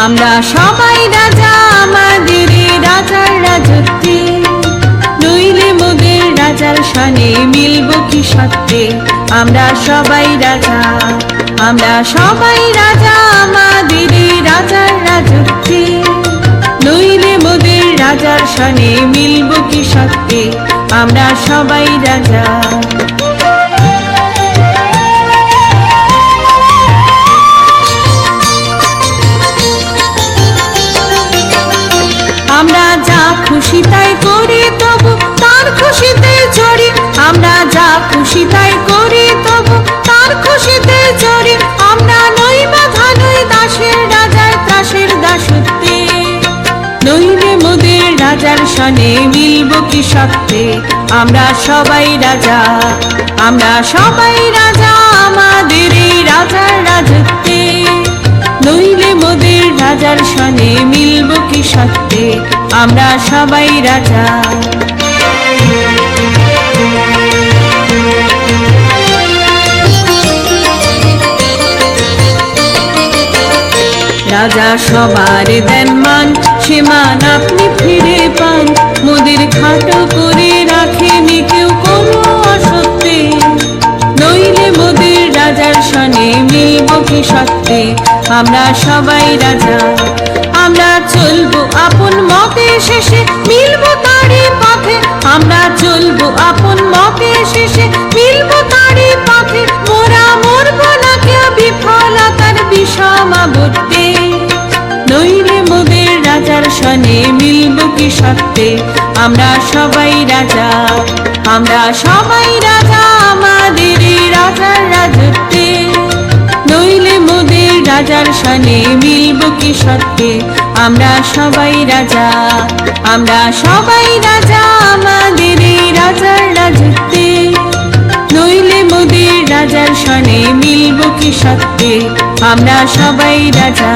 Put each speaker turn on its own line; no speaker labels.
আমরা সবাই রাজা আমাদের রাজার রাজত্বে, নইলে মোদের রাজার শানে মিলব কি সত্যে। আমরা সবাই রাজা, আমরা সবাই রাজা আমাদের রাজার রাজত্বে, নইলে মোদের রাজার শানে মিলব কি সত্যে। আমরা সবাই রাজা। আমরা যা খুশি তাই করি তবু তার খুশিতে চড়ি, আমরা যা খুশি তাই করি তবু তার খুশিতে চড়ি। আমরা নই বাধা নই দাসের রাজার ত্রাসের দাসত্বে, নইলে মোদের রাজার শানে মিলব কি সত্যে। আমরা সবাই রাজা, আমরা সবাই রাজা আমাদের এই রাজার রাজত্বে, নইলে মোদের রাজার শানে মিলব কি সত্যে। আমরা সবাই রাজা। রাজা সবার দেন মান, সে মান আপনি ফিরে পান। মোদের খাটো করে রাখেনি কেউ কোনো অসত্যে, নইলে মোদের রাজার শানে মিলব কি সত্যে। আমরা সবাই রাজা, আমরা চলবো আপন মতে শেষে মিলব তারই পথে। আমরা চলবো আপন মতে শেষে মিলব তারই পথে। মোরা মরব না কেউ বিফলতার বিষমাবর্তে, নইলে মোদের রাজার শানে মিলব কি সত্যে। আমরা সবাই রাজা, আমরা সবাই রাজা আমাদের রাজার রাজত্বে, নইলে মোদের রাজার শানে মিলব কি সত্যে। আমরা সবাই রাজা, আমরা সবাই রাজা আমাদের রাজার রাজত্বে, নইলে মোদের রাজার শানে মিলব কি সত্যে। আমরা সবাই রাজা।